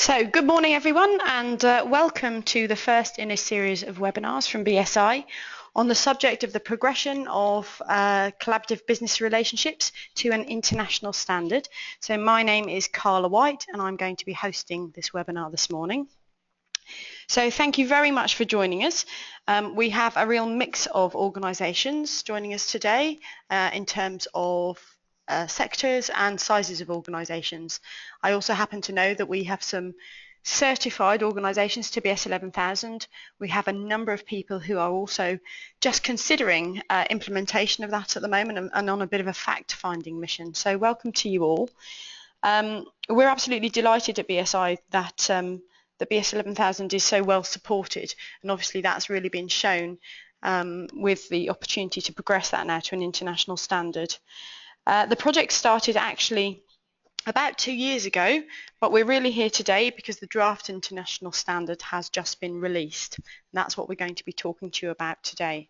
So, good morning everyone, and welcome to the first in a series of webinars from BSI on the subject of the progression of collaborative business relationships to an international standard. So my name is Carla White and I'm going to be hosting this webinar this morning. So thank you very much for joining us. We have a real mix of organisations joining us today in terms of sectors and sizes of organisations. I also happen to know that we have some certified organisations to BS 11,000. We have a number of people who are also just considering implementation of that at the moment and on a bit of a fact-finding mission. So welcome to you all. We're absolutely delighted at BSI that the BS 11,000 is so well supported, and obviously that's really been shown with the opportunity to progress that now to an international standard. The project started actually about 2 years ago, but we're really here today because the draft international standard has just been released. And that's what we're going to be talking to you about today.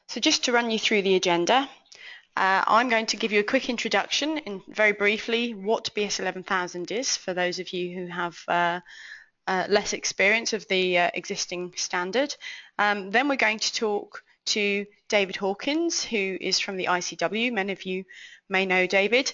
So just to run you through the agenda, I'm going to give you a quick introduction and very briefly what BS 11,000 is for those of you who have less experience of the existing standard. Then we're going to talk to David Hawkins, who is from the ICW. Many of you may know David.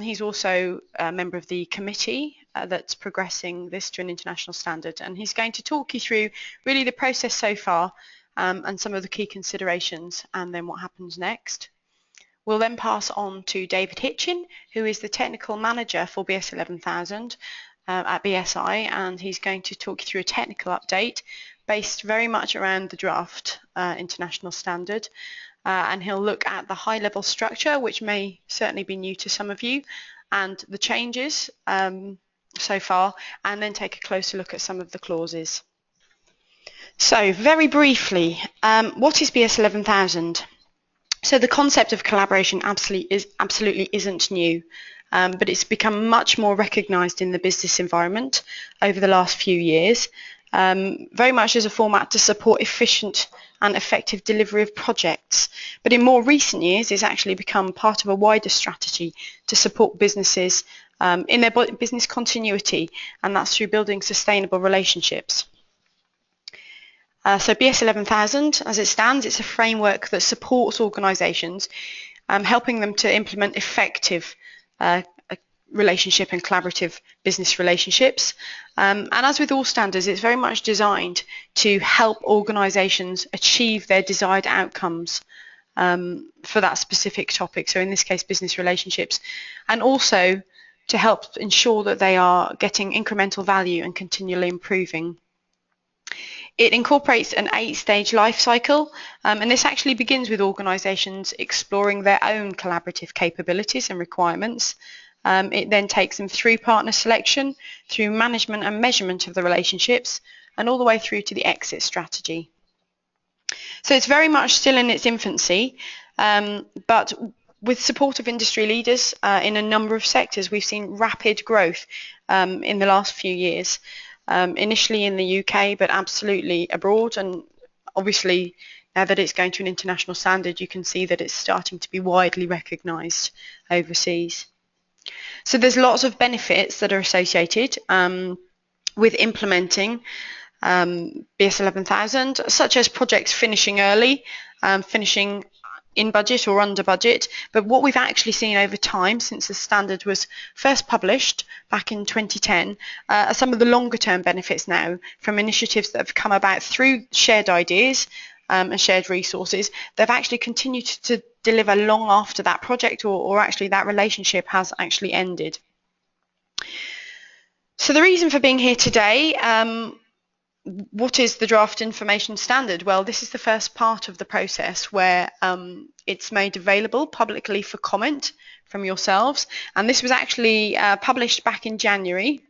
He's also a member of the committee that's progressing this to an international standard, and he's going to talk you through really the process so far and some of the key considerations and then what happens next. We'll then pass on to David Hitchin, who is the technical manager for BS 11,000 at BSI, and he's going to talk you through a technical update based very much around the draft international standard, and he'll look at the high-level structure, which may certainly be new to some of you, and the changes so far, and then take a closer look at some of the clauses. So very briefly, what is BS 11,000? So the concept of collaboration absolutely isn't new, but it's become much more recognised in the business environment over the last few years, very much as a format to support efficient and effective delivery of projects. But in more recent years, it's actually become part of a wider strategy to support businesses in their business continuity, and that's through building sustainable relationships. So BS 11,000, as it stands, it's a framework that supports organisations, helping them to implement effective relationship and collaborative business relationships. And as with all standards, it's very much designed to help organisations achieve their desired outcomes for that specific topic. So in this case, business relationships, and also to help ensure that they are getting incremental value and continually improving. It incorporates an 8-stage life cycle, and this actually begins with organisations exploring their own collaborative capabilities and requirements. It then takes them through partner selection, through management and measurement of the relationships, and all the way through to the exit strategy. So it's very much still in its infancy, but with support of industry leaders in a number of sectors, we've seen rapid growth in the last few years. Initially in the UK, but absolutely abroad, and obviously now that it's going to an international standard, you can see that it's starting to be widely recognised overseas. So there's lots of benefits that are associated with implementing BS 11,000, such as projects finishing early, finishing in budget or under budget, but what we've actually seen over time since the standard was first published back in 2010 are some of the longer term benefits now from initiatives that have come about through shared ideas and shared resources that have actually continued to deliver long after that project or actually that relationship has actually ended. So the reason for being here today, what is the draft information standard? Well, this is the first part of the process where it's made available publicly for comment from yourselves, and this was actually published back in January,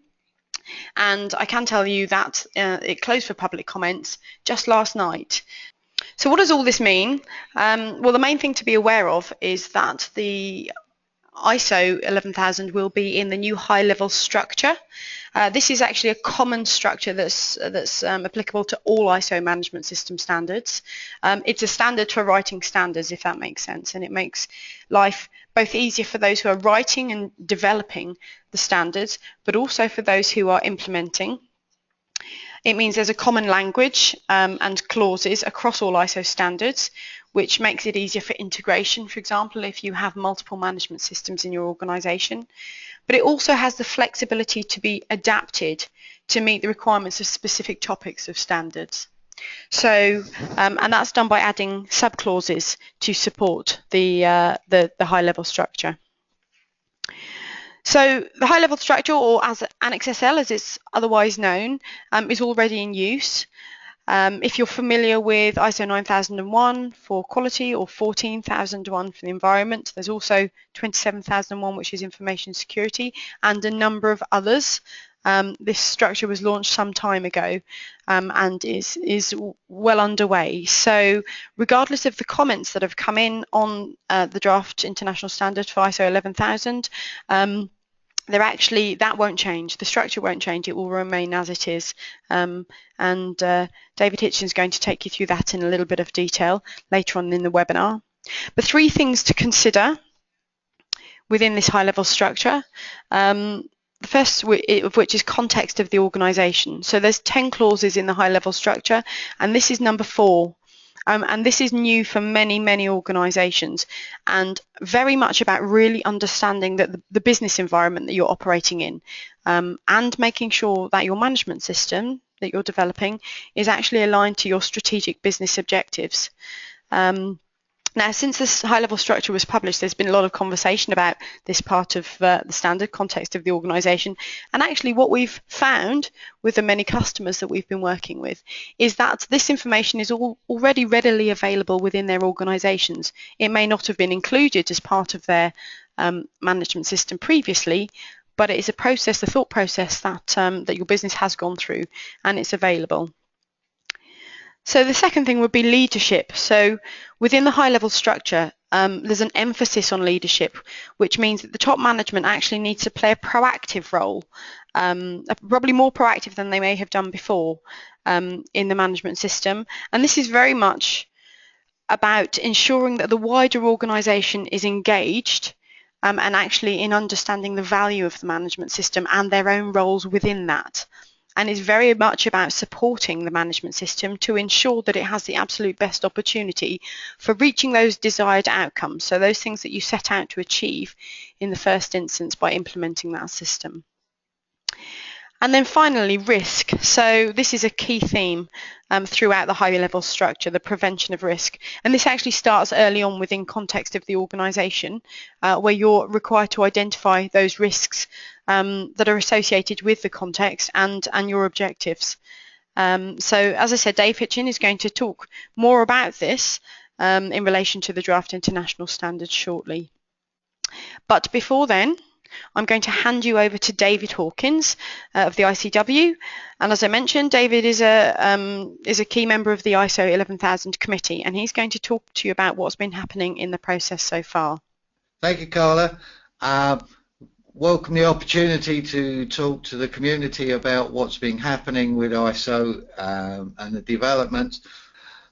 and I can tell you that it closed for public comments just last night. So what does all this mean? Well, the main thing to be aware of is that the ISO 11,000 will be in the new high-level structure. This is actually a common structure that's applicable to all ISO management system standards. It's a standard for writing standards, if that makes sense, and it makes life both easier for those who are writing and developing the standards, but also for those who are implementing. It means there's a common language and clauses across all ISO standards, which makes it easier for integration, for example, if you have multiple management systems in your organization. But it also has the flexibility to be adapted to meet the requirements of specific topics of standards. So, and that's done by adding subclauses to support the high-level structure. So the high-level structure, or as Annex SL as it's otherwise known, is already in use. If you're familiar with ISO 9001 for quality or 14001 for the environment, there's also 27001, which is information security, and a number of others. This structure was launched some time ago and is well underway. So regardless of the comments that have come in on the draft international standard for ISO 11000, that won't change. The structure won't change. It will remain as it is. David Hitchin is going to take you through that in a little bit of detail later on in the webinar. But 3 things to consider within this high-level structure. The first of which is context of the organisation. So there's 10 clauses in the high-level structure, and this is number 4. And this is new for many, many organisations, and very much about really understanding that the business environment that you're operating in, and making sure that your management system that you're developing is actually aligned to your strategic business objectives. Now, since this high-level structure was published, there's been a lot of conversation about this part of the standard context of the organisation. And actually what we've found with the many customers that we've been working with is that this information is already readily available within their organisations. It may not have been included as part of their management system previously, but it is a process, a thought process that, that your business has gone through, and it's available. So the second thing would be leadership. So within the high-level structure, there's an emphasis on leadership, which means that the top management actually needs to play a proactive role, probably more proactive than they may have done before in the management system. And this is very much about ensuring that the wider organisation is engaged and actually in understanding the value of the management system and their own roles within that. And is very much about supporting the management system to ensure that it has the absolute best opportunity for reaching those desired outcomes. So those things that you set out to achieve in the first instance by implementing that system. And then finally, risk. So this is a key theme throughout the higher level structure, the prevention of risk. And this actually starts early on within context of the organisation, where you're required to identify those risks that are associated with the context and your objectives. So as I said, Dave Hitchin is going to talk more about this in relation to the draft international standards shortly. But before then, I'm going to hand you over to David Hawkins of the ICW, and as I mentioned, David is a key member of the ISO 11000 committee, and he's going to talk to you about what's been happening in the process so far. Thank you, Carla. Welcome the opportunity to talk to the community about what's been happening with ISO and the developments.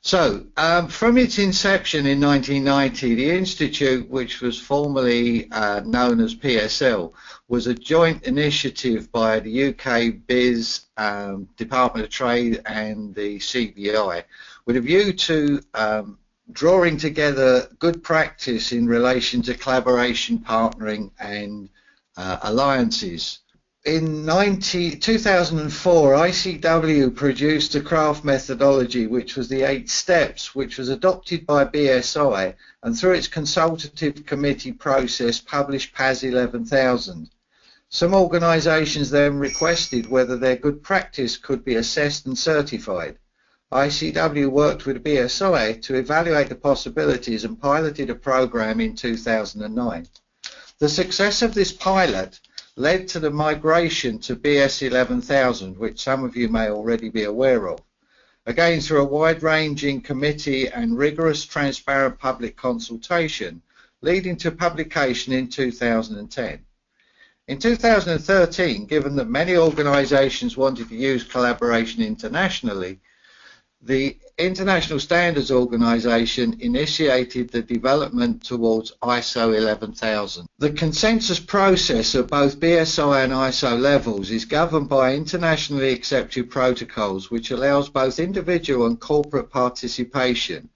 So, from its inception in 1990, the Institute, which was formerly known as PSL, was a joint initiative by the UK BIS, Department of Trade and the CBI, with a view to drawing together good practice in relation to collaboration, partnering and alliances. In 2004, ICW produced a craft methodology, which was the 8 steps, which was adopted by BSI and through its consultative committee process published PAS 11000. Some organisations then requested whether their good practice could be assessed and certified. ICW worked with BSI to evaluate the possibilities and piloted a programme in 2009. The success of this pilot led to the migration to BS 11000, which some of you may already be aware of, again through a wide-ranging committee and rigorous transparent public consultation, leading to publication in 2010. In 2013, given that many organisations wanted to use collaboration internationally, the International Standards Organization initiated the development towards ISO 11000. The consensus process at both BSI and ISO levels is governed by internationally accepted protocols, which allows both individual and corporate participation,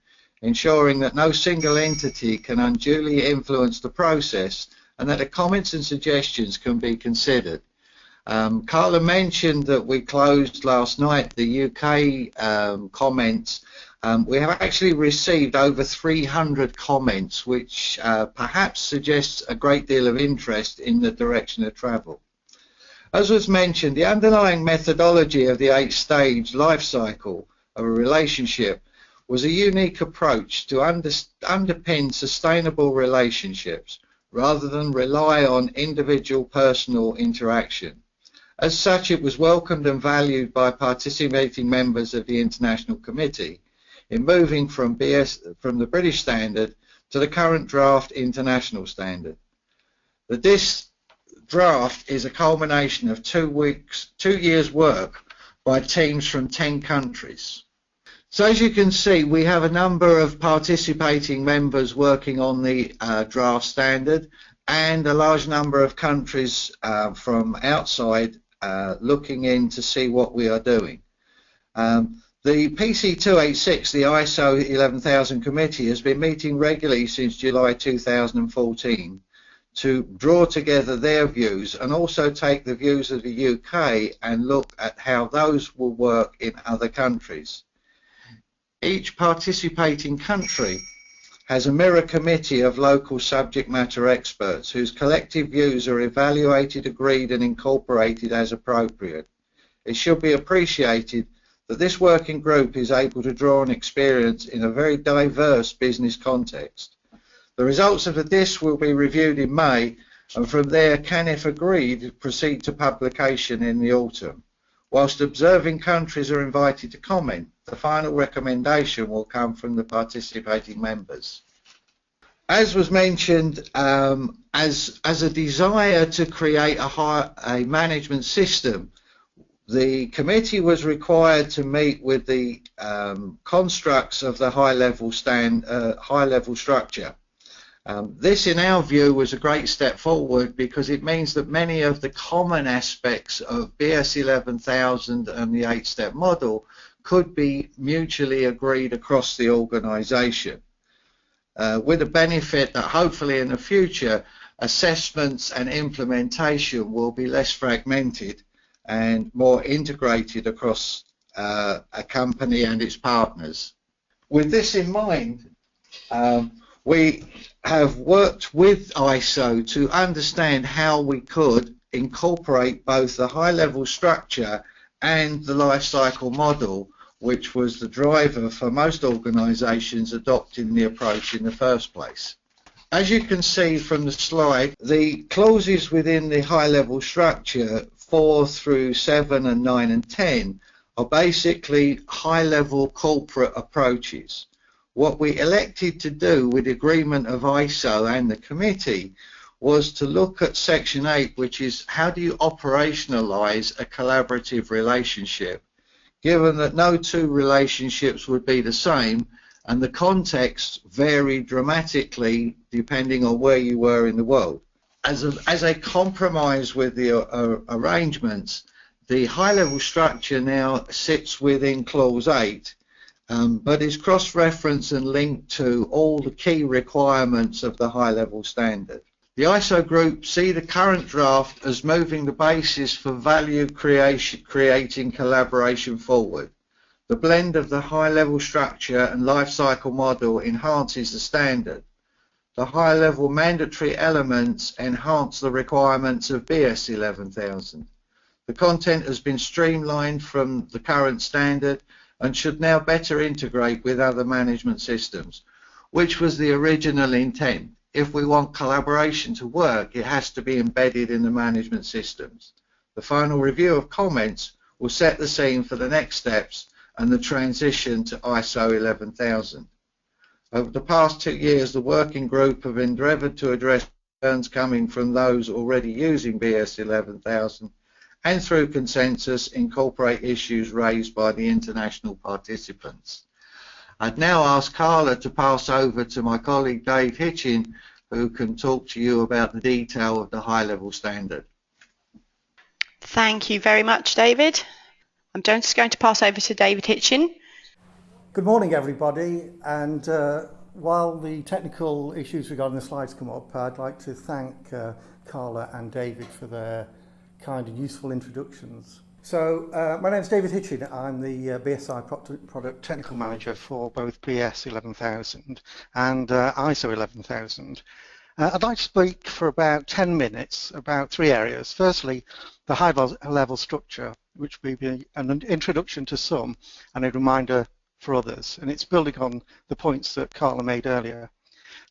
ensuring that no single entity can unduly influence the process and that the comments and suggestions can be considered. Carla mentioned that we closed last night the UK comments. We have actually received over 300 comments, which perhaps suggests a great deal of interest in the direction of travel. As was mentioned, the underlying methodology of the 8-stage life cycle of a relationship was a unique approach to underpin sustainable relationships rather than rely on individual personal interaction. As such, it was welcomed and valued by participating members of the International Committee in moving from the British standard to the current draft international standard. This draft is a culmination of 2 years' work by teams from 10 countries. So as you can see, we have a number of participating members working on the draft standard and a large number of countries from outside looking in to see what we are doing. The PC286, the ISO 11000 committee, has been meeting regularly since July 2014 to draw together their views and also take the views of the UK and look at how those will work in other countries. Each participating country has a mirror committee of local subject matter experts whose collective views are evaluated, agreed and incorporated as appropriate. It should be appreciated that this working group is able to draw on experience in a very diverse business context. The results of this will be reviewed in May, and from there, can, if agreed, proceed to publication in the autumn. Whilst observing countries are invited to comment, the final recommendation will come from the participating members. As was mentioned, as a desire to create a management system, the committee was required to meet with the constructs of the high-level structure. This, in our view, was a great step forward because it means that many of the common aspects of BS 11000 and the 8-step model could be mutually agreed across the organisation, with the benefit that hopefully in the future assessments and implementation will be less fragmented and more integrated across a company and its partners. With this in mind, we have worked with ISO to understand how we could incorporate both the high-level structure and the life cycle model, which was the driver for most organisations adopting the approach in the first place. As you can see from the slide, the clauses within the high-level structure 4 through 7 and 9 and 10 are basically high-level corporate approaches. What we elected to do with the agreement of ISO and the committee was to look at Section 8, which is how do you operationalise a collaborative relationship, given that no two relationships would be the same and the context varied dramatically depending on where you were in the world. As a compromise with the arrangements, the high-level structure now sits within Clause 8, but is cross-referenced and linked to all the key requirements of the high-level standard. The ISO group see the current draft as moving the basis for value creating collaboration forward. The blend of the high-level structure and life cycle model enhances the standard. The high-level mandatory elements enhance the requirements of BS 11000. The content has been streamlined from the current standard and should now better integrate with other management systems, which was the original intent. If we want collaboration to work, it has to be embedded in the management systems. The final review of comments will set the scene for the next steps and the transition to ISO 11000. Over the past 2 years, the working group have endeavoured to address concerns coming from those already using BS 11000 and through consensus incorporate issues raised by the international participants. I'd now ask Carla to pass over to my colleague Dave Hitchin, who can talk to you about the detail of the high-level standard. Thank you very much, David. I'm just going to pass over to David Hitchin. Good morning, everybody, and while the technical issues regarding the slides come up, I'd like to thank Carla and David for their kind and useful introductions. So my name is David Hitchin. I'm the BSI Product Technical Manager for both BS 11000 and ISO 11000. I'd like to speak for about 10 minutes about three areas. Firstly, the high-level structure, which will be an introduction to some and a reminder for others, and it's building on the points that Carla made earlier.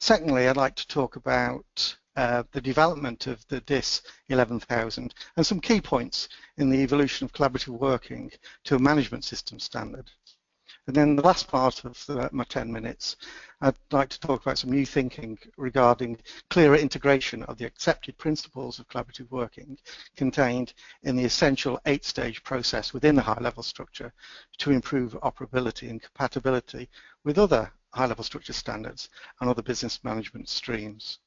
Secondly, I'd like to talk about the development of the DIS 11000 and some key points in the evolution of collaborative working to a management system standard. And then the last part of my 10 minutes, I'd like to talk about some new thinking regarding clearer integration of the accepted principles of collaborative working contained in the essential 8-stage process within the high-level structure to improve operability and compatibility with other high-level structure standards and other business management streams.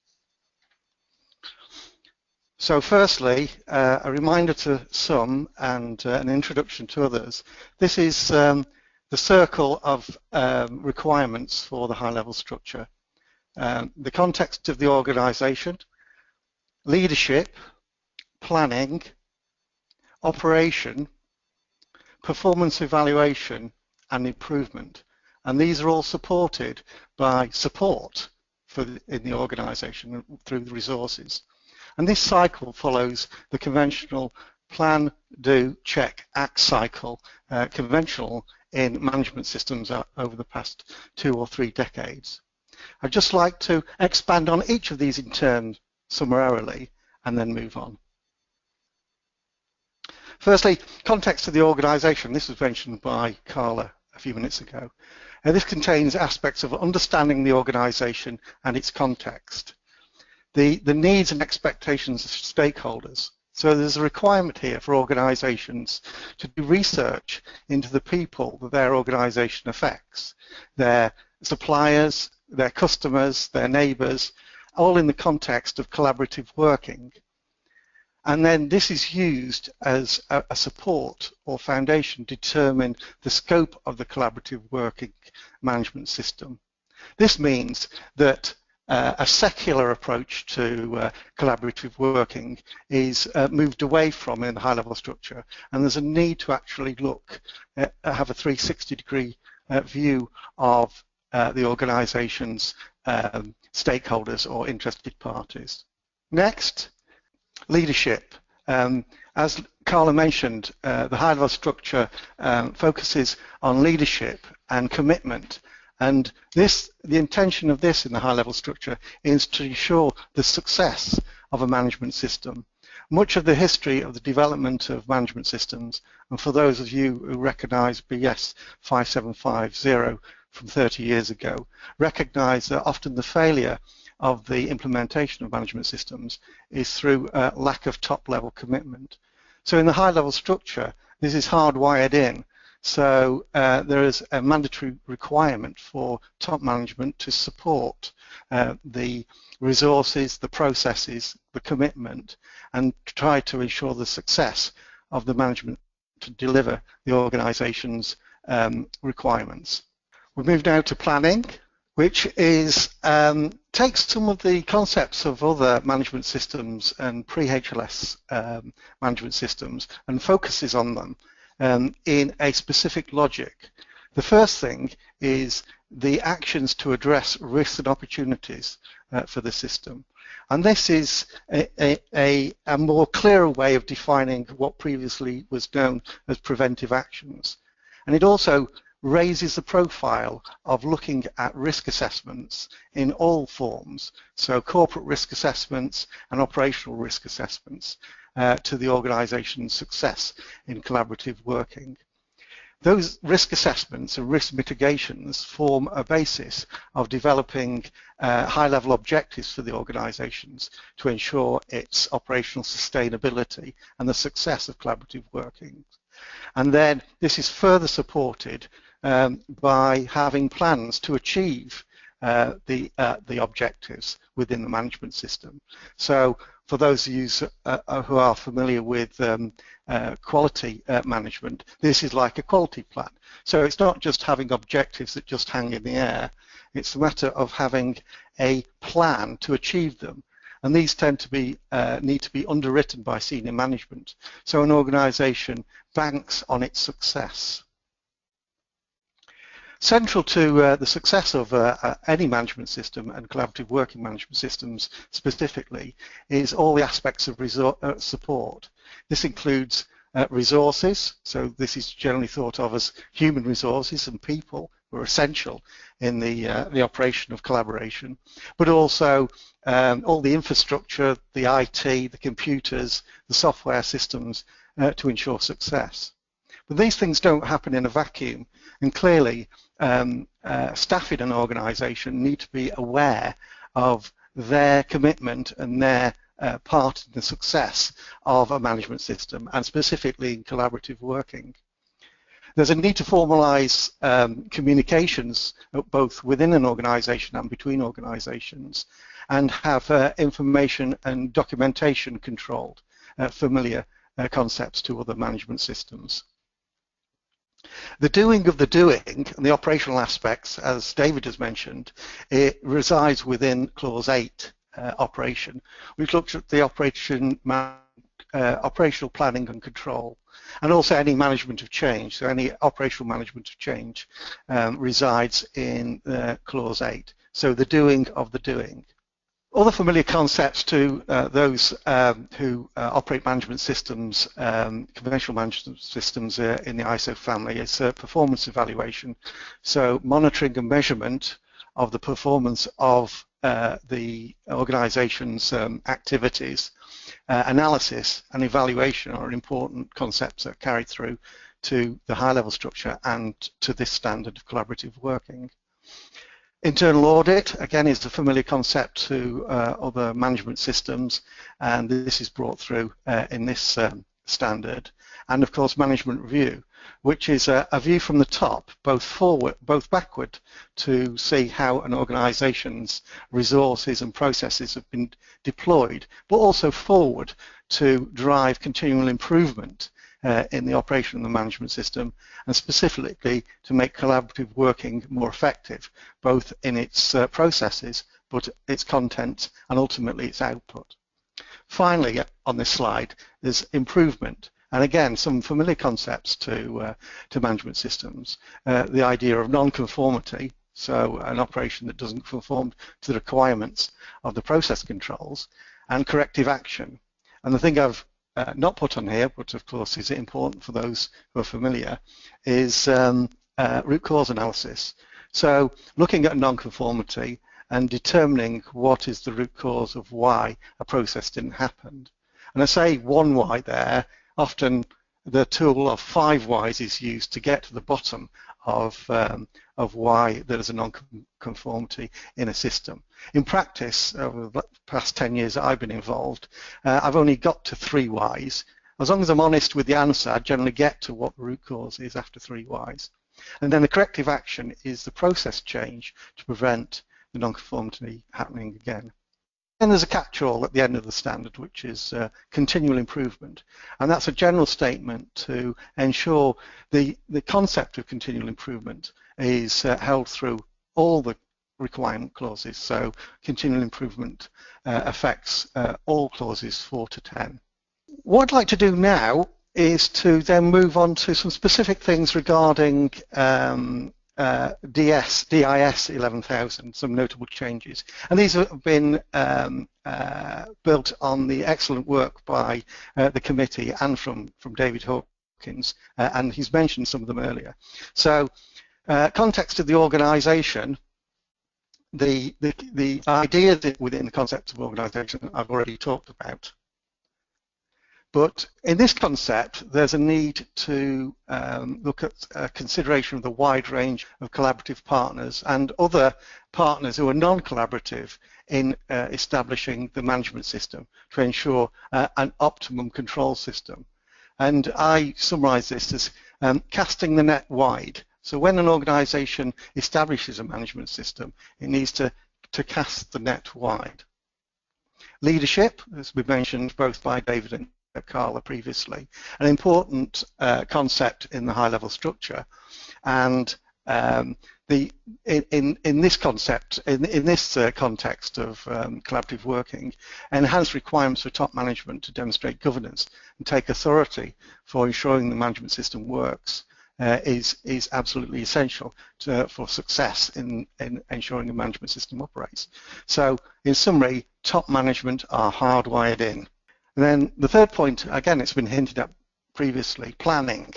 So firstly, a reminder to some and an introduction to others. This is the circle of requirements for the high-level structure. The context of the organisation, leadership, planning, operation, performance evaluation and improvement. And these are all supported by support in the organisation through the resources. And this cycle follows the conventional plan, do, check, act cycle, conventional in management systems over the past 2 or 3 decades. I'd just like to expand on each of these in turn summarily and then move on. Firstly, context of the organisation. This was mentioned by Carla a few minutes ago. This contains aspects of understanding the organisation and its context, the needs and expectations of stakeholders. So there's a requirement here for organisations to do research into the people that their organisation affects, their suppliers, their customers, their neighbours, all in the context of collaborative working. And then this is used as a support or foundation to determine the scope of the collaborative working management system. This means that a secular approach to collaborative working is moved away from in the high-level structure, and there's a need to actually have a 360-degree view of the organisation's stakeholders or interested parties. Next, leadership. As Carla mentioned, the high-level structure focuses on leadership and commitment. And the intention of this in the high-level structure is to ensure the success of a management system. Much of the history of the development of management systems, and for those of you who recognise BS 5750 from 30 years ago, recognise that often the failure of the implementation of management systems is through a lack of top-level commitment. So in the high-level structure, this is hardwired in. So there is a mandatory requirement for top management to support the resources, the processes, the commitment, and to try to ensure the success of the management to deliver the organisation's requirements. We move now to planning, which is takes some of the concepts of other management systems and pre-HLS management systems and focuses on them in a specific logic. The first thing is the actions to address risks and opportunities for the system. And this is a more clearer way of defining what previously was known as preventive actions. And it also raises the profile of looking at risk assessments in all forms, so corporate risk assessments and operational risk assessments to the organisation's success in collaborative working. Those risk assessments and risk mitigations form a basis of developing high-level objectives for the organisations to ensure its operational sustainability and the success of collaborative working. And then this is further supported by having plans to achieve the objectives within the management system. So for those of you who are familiar with quality management, this is like a quality plan. So it's not just having objectives that just hang in the air, it's a matter of having a plan to achieve them. And these tend to be need to be underwritten by senior management. So an organisation banks on its success. Central to the success of any management system and collaborative working management systems specifically is all the aspects of support. This includes resources, so this is generally thought of as human resources and people who are essential in the operation of collaboration, but also all the infrastructure, the IT, the computers, the software systems to ensure success. But these things don't happen in a vacuum, and clearly staff in an organisation need to be aware of their commitment and their part in the success of a management system, and specifically in collaborative working. There's a need to formalise communications both within an organisation and between organisations, and have information and documentation controlled, familiar concepts to other management systems. The doing of the doing and the operational aspects, as David has mentioned, it resides within Clause 8 operation. We've looked at the operational planning and control, and also any management of change. So any operational management of change resides in Clause 8. So the doing of the doing. Other familiar concepts to those who operate management systems, conventional management systems in the ISO family, is performance evaluation. So monitoring and measurement of the performance of the organization's activities. Analysis and evaluation are important concepts that are carried through to the high-level structure and to this standard of collaborative working. Internal audit, again, is a familiar concept to other management systems, and this is brought through in this standard. And of course, management review, which is a view from the top, both forward, both backward, to see how an organisation's resources and processes have been deployed, but also forward to drive continual improvement in the operation of the management system, and specifically to make collaborative working more effective, both in its processes, but its content and ultimately its output. Finally, on this slide, there's improvement, and again, some familiar concepts to management systems. The idea of non-conformity, so an operation that doesn't conform to the requirements of the process controls, and corrective action. And the thing I've not put on here, but of course is important for those who are familiar, is root cause analysis. So looking at non-conformity and determining what is the root cause of why a process didn't happen. And I say one why there, often the tool of 5 whys is used to get to the bottom of why there is a non-conformity in a system. In practice, over the past 10 years that I've been involved, I've only got to 3 whys. As long as I'm honest with the answer, I generally get to what the root cause is after 3 whys. And then the corrective action is the process change to prevent the non-conformity happening again. And there's a catch-all at the end of the standard, which is continual improvement. And that's a general statement to ensure the concept of continual improvement is held through all the requirement clauses. So continual improvement affects all clauses 4 to 10. What I'd like to do now is to then move on to some specific things regarding DIS 11,000, some notable changes. And these have been built on the excellent work by the committee and from David Hawkins, and he's mentioned some of them earlier. So context of the organisation, the ideas within the concept of organisation I've already talked about. But in this concept, there's a need to look at consideration of the wide range of collaborative partners and other partners who are non-collaborative in establishing the management system to ensure an optimum control system. And I summarise this as casting the net wide. So when an organisation establishes a management system, it needs to cast the net wide. Leadership, as we mentioned both by David and Carla previously, an important concept in the high-level structure, and in this concept, in this context of collaborative working, enhanced requirements for top management to demonstrate governance and take authority for ensuring the management system works is absolutely essential for success in ensuring the management system operates. So, in summary, top management are hardwired in. And then the third point, again, it's been hinted at previously, planning.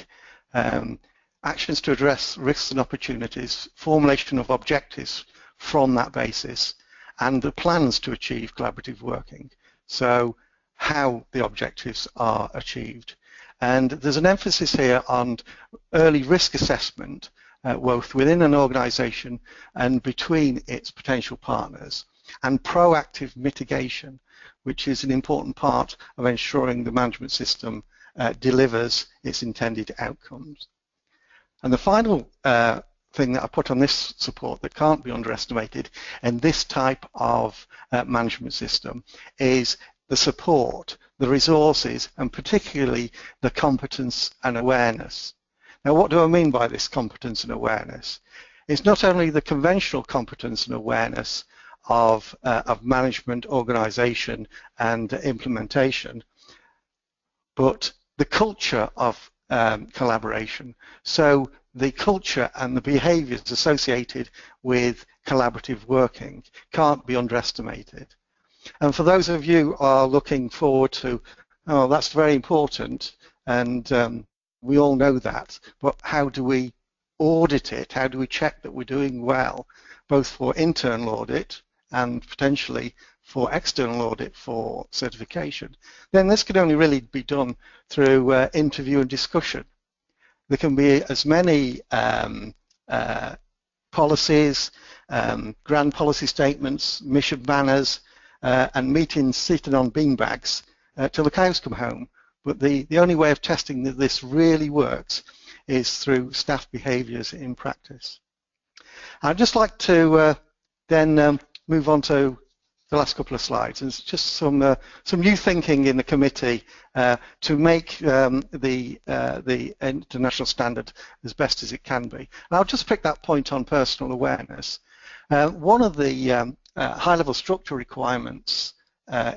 Actions to address risks and opportunities, formulation of objectives from that basis, and the plans to achieve collaborative working. So how the objectives are achieved. And there's an emphasis here on early risk assessment, both within an organisation and between its potential partners, and proactive mitigation, which is an important part of ensuring the management system delivers its intended outcomes. And the final thing that I put on this support that can't be underestimated in this type of management system is the support, the resources, and particularly the competence and awareness. Now, what do I mean by this competence and awareness? It's not only the conventional competence and awareness of management, organisation, and implementation, but the culture of collaboration. So the culture and the behaviours associated with collaborative working can't be underestimated. And for those of you who are looking forward to, oh, that's very important, and we all know that, but how do we audit it? How do we check that we're doing well, both for internal audit and potentially for external audit for certification? Then this can only really be done through interview and discussion. There can be as many policies, grand policy statements, mission banners, and meetings seated on beanbags till the cows come home. But the only way of testing that this really works is through staff behaviours in practice. I'd just like to then move on to the last couple of slides. It's just some new thinking in the committee to make the international standard as best as it can be. And I'll just pick that point on personal awareness. One of the high-level structure requirements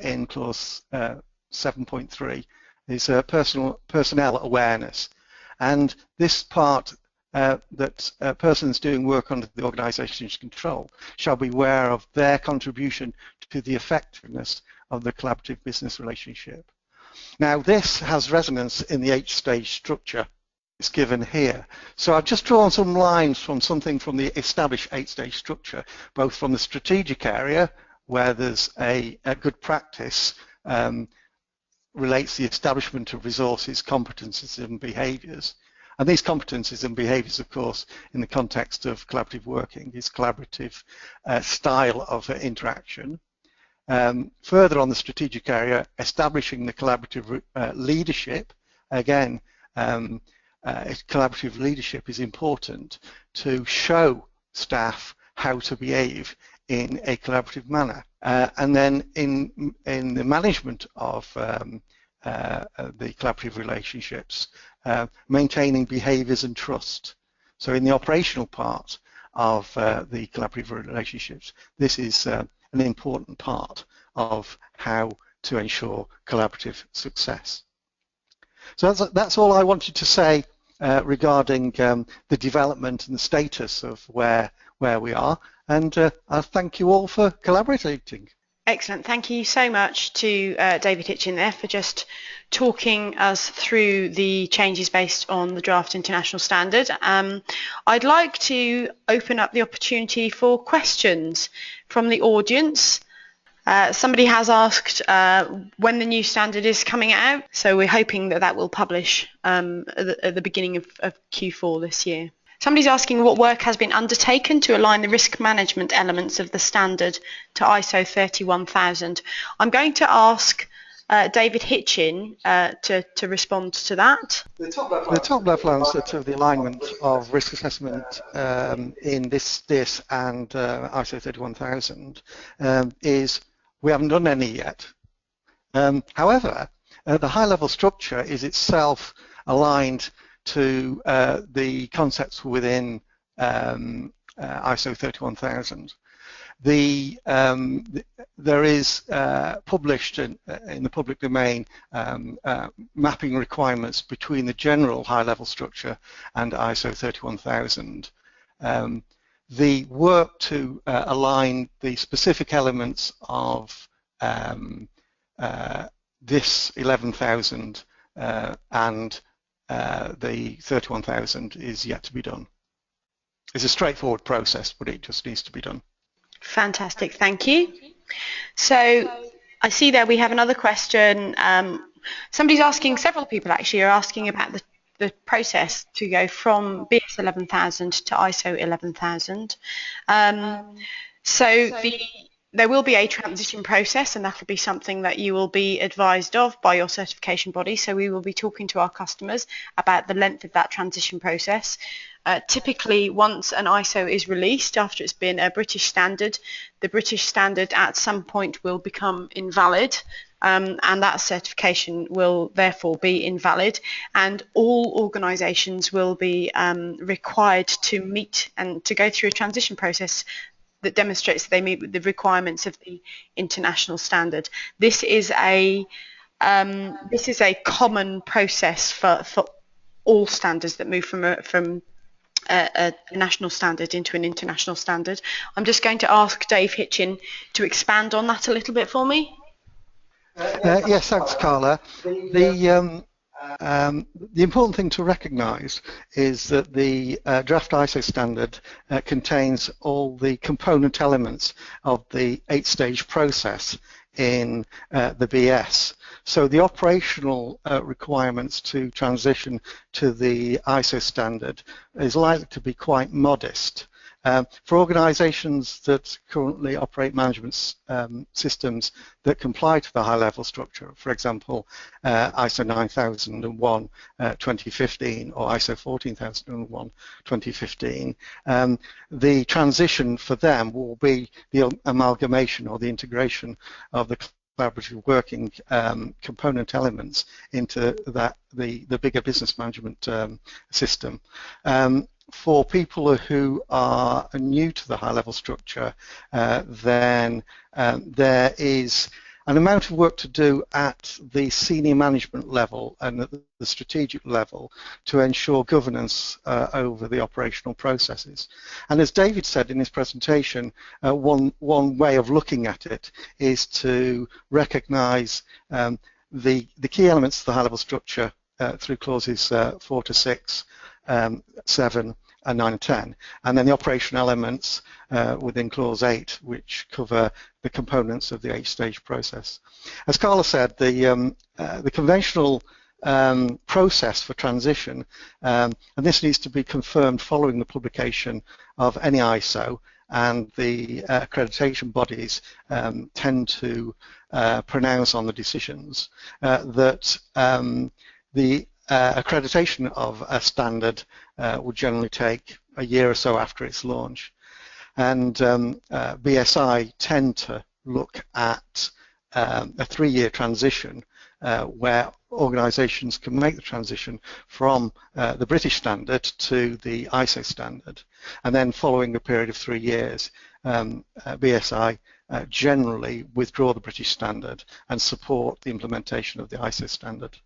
in clause 7.3 is personnel awareness, and this part that persons doing work under the organisation's control shall be aware of their contribution to the effectiveness of the collaborative business relationship. Now, this has resonance in the 8-stage structure it's given here. So I've just drawn some lines from something from the established 8-stage structure, both from the strategic area, where there's a good practice relates the establishment of resources, competences and behaviours. And these competencies and behaviours, of course, in the context of collaborative working, is collaborative style of interaction. Further on the strategic area, establishing the collaborative leadership. Again, collaborative leadership is important to show staff how to behave in a collaborative manner. And then in the management of the collaborative relationships, maintaining behaviours and trust. So in the operational part of the collaborative relationships, this is an important part of how to ensure collaborative success. So that's all I wanted to say regarding the development and the status of where we are, and I thank you all for collaborating. Excellent. Thank you so much to David Hitchin there for just talking us through the changes based on the draft international standard. I'd like to open up the opportunity for questions from the audience. Somebody has asked when the new standard is coming out, so we're hoping that will publish at the beginning of Q4 this year. Somebody's asking what work has been undertaken to align the risk management elements of the standard to ISO 31000. I'm going to ask David Hitchin to respond to that. The top level answer to the alignment of risk assessment in this and ISO 31000 is we haven't done any yet. However, the high-level structure is itself aligned to the concepts within ISO 31000. There is published in the public domain mapping requirements between the general high-level structure and ISO 31000. The work to align the specific elements of this 11,000 and the 31,000 is yet to be done. It's a straightforward process, but it just needs to be done. Fantastic, thank you. So I see there we have another question. Somebody's asking, several people actually are asking about the process to go from BS 11000 to ISO 11000. There will be a transition process, and that will be something that you will be advised of by your certification body. So we will be talking to our customers about the length of that transition process. Typically, once an ISO is released after it's been a British standard, the British standard at some point will become invalid, and that certification will therefore be invalid, and all organisations will be required to meet and to go through a transition process that demonstrates that they meet the requirements of the international standard. This is a common process for all standards that move from a national standard into an international standard. I'm just going to ask Dave Hitchin to expand on that a little bit for me. Yes, thanks, Carla. The important thing to recognise is that the draft ISO standard contains all the component elements of the 8-stage process in the BS. So the operational requirements to transition to the ISO standard is likely to be quite modest. For organisations that currently operate management systems that comply to the high-level structure, for example, ISO 9001 2015 or ISO 14001 2015, the transition for them will be the amalgamation or the integration of the collaborative working component elements into the bigger business management system. For people who are new to the high-level structure, then there is an amount of work to do at the senior management level and at the strategic level to ensure governance over the operational processes. And as David said in his presentation, one way of looking at it is to recognise the key elements of the high-level structure through clauses 4 to 6, 7 and 9 and 10, and then the operational elements within clause 8, which cover the components of the 8-stage process. As Carla said, the conventional process for transition, and this needs to be confirmed following the publication of any ISO, and the accreditation bodies tend to pronounce on the decisions, that the accreditation of a standard would generally take a year or so after its launch. And BSI tend to look at a 3-year transition where organisations can make the transition from the British standard to the ISO standard. And then following a period of 3 years, BSI generally withdraw the British standard and support the implementation of the ISO standard.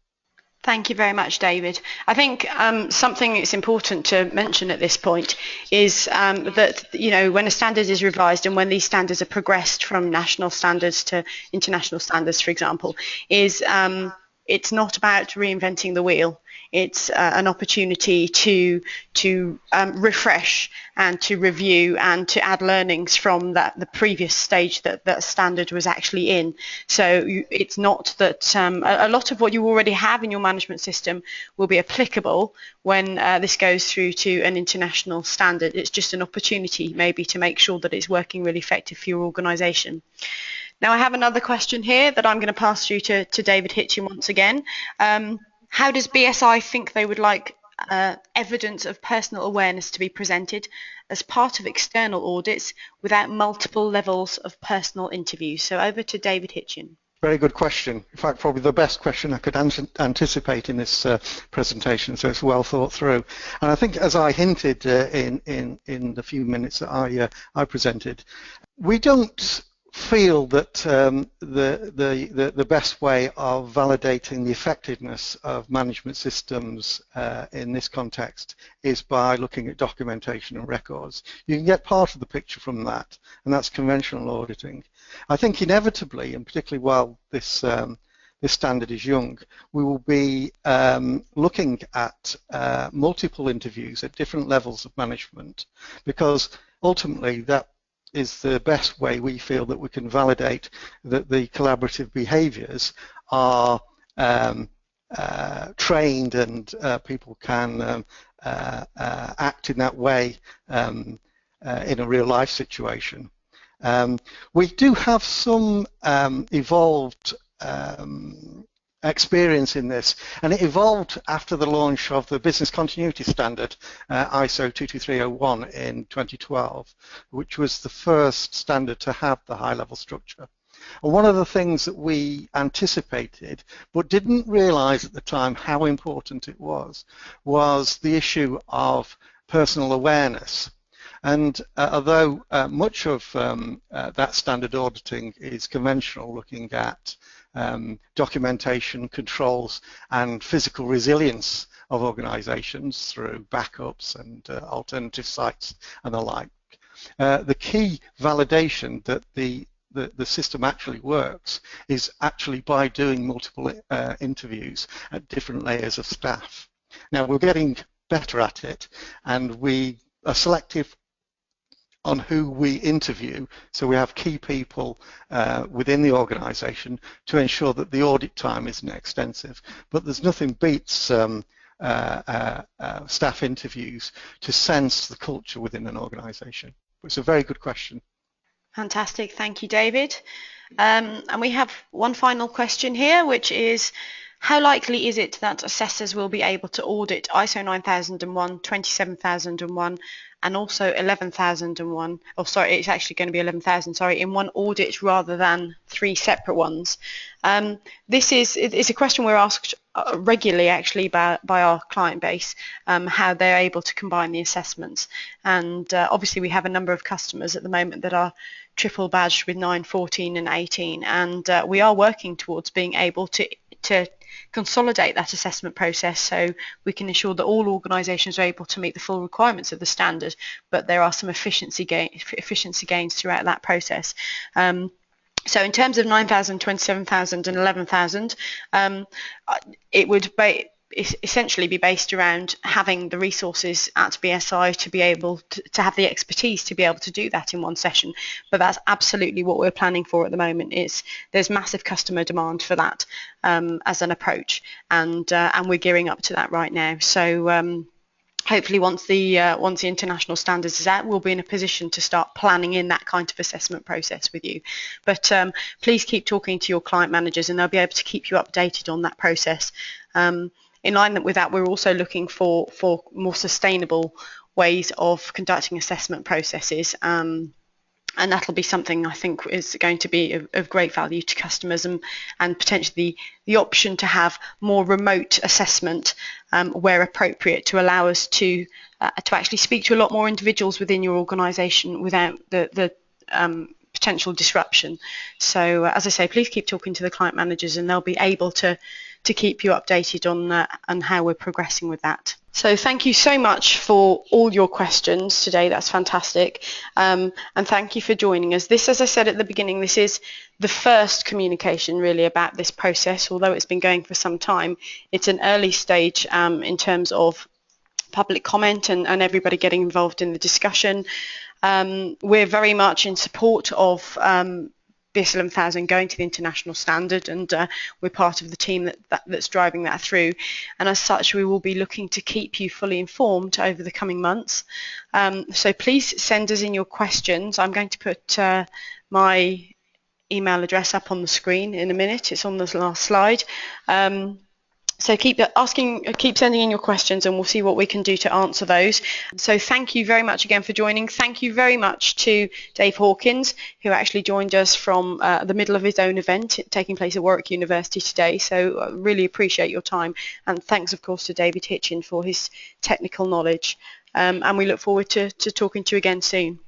Thank you very much, David. I think something that's important to mention at this point is that, when a standard is revised and when these standards are progressed from national standards to international standards, for example, is it's not about reinventing the wheel. It's an opportunity to refresh and to review and to add learnings from the previous stage that standard was actually in. So it's not that a lot of what you already have in your management system will be applicable when this goes through to an international standard. It's just an opportunity maybe to make sure that it's working really effective for your organisation. Now I have another question here that I'm going to pass through to David Hitchin once again. How does BSI think they would like evidence of personal awareness to be presented as part of external audits without multiple levels of personal interviews? So over to David Hitchin. Very good question. In fact, probably the best question I could anticipate in this presentation, so it's well thought through. And I think, as I hinted in the few minutes that I presented, we don't feel that the best way of validating the effectiveness of management systems in this context is by looking at documentation and records. You can get part of the picture from that, and that's conventional auditing. I think inevitably, and particularly while this standard is young, we will be looking at multiple interviews at different levels of management, because ultimately that is the best way we feel that we can validate that the collaborative behaviours are trained and people can act in that way in a real life situation. We do have some evolved experience in this, and it evolved after the launch of the business continuity standard ISO 22301 in 2012, which was the first standard to have the high-level structure. And one of the things that we anticipated but didn't realize at the time how important it was the issue of personal awareness. And although much of that standard auditing is conventional, looking at documentation, controls and physical resilience of organizations through backups and alternative sites and the like, the key validation that the system actually works is actually by doing multiple interviews at different layers of staff. Now we're getting better at it, and we are selective on who we interview, so we have key people within the organisation to ensure that the audit time isn't extensive. But there's nothing beats staff interviews to sense the culture within an organisation. It's a very good question. Fantastic, thank you, David. And we have one final question here, which is, how likely is it that assessors will be able to audit ISO 9001, 27001 and also 11001, oh sorry, it's actually going to be 11,000, sorry, in one audit rather than 3 separate ones? It's a question we're asked regularly actually by our client base, how they're able to combine the assessments. And obviously we have a number of customers at the moment that are triple badged with 9, 14 and 18, and we are working towards being able to consolidate that assessment process so we can ensure that all organisations are able to meet the full requirements of the standard, but there are some efficiency gains throughout that process. So in terms of 9,000, 27,000 and 11,000, it would essentially be based around having the resources at BSI to be able to have the expertise to be able to do that in one session. But that's absolutely what we're planning for at the moment. There's massive customer demand for that as an approach, and we're gearing up to that right now. So hopefully once the international standards is out, we'll be in a position to start planning in that kind of assessment process with you. But please keep talking to your client managers and they'll be able to keep you updated on that process. In line with that, we're also looking for more sustainable ways of conducting assessment processes, and that'll be something I think is going to be of great value to customers, and potentially the option to have more remote assessment where appropriate, to allow us to actually speak to a lot more individuals within your organisation without the potential disruption. So as I say, please keep talking to the client managers and they'll be able to to keep you updated on how we're progressing with that. So thank you so much for all your questions today. That's fantastic. And thank you for joining us. This, as I said at the beginning, this is the first communication really about this process. Although it's been going for some time, it's an early stage in terms of public comment and everybody getting involved in the discussion. We're very much in support of BS 11000 going to the international standard, and we're part of the team that's driving that through, and as such we will be looking to keep you fully informed over the coming months. So please send us in your questions. I'm going to put my email address up on the screen in a minute. It's on the last slide. So keep sending in your questions, and we'll see what we can do to answer those. So thank you very much again for joining. Thank you very much to Dave Hawkins, who actually joined us from the middle of his own event taking place at Warwick University today. So I really appreciate your time. And thanks, of course, to David Hitchin for his technical knowledge. And we look forward to talking to you again soon.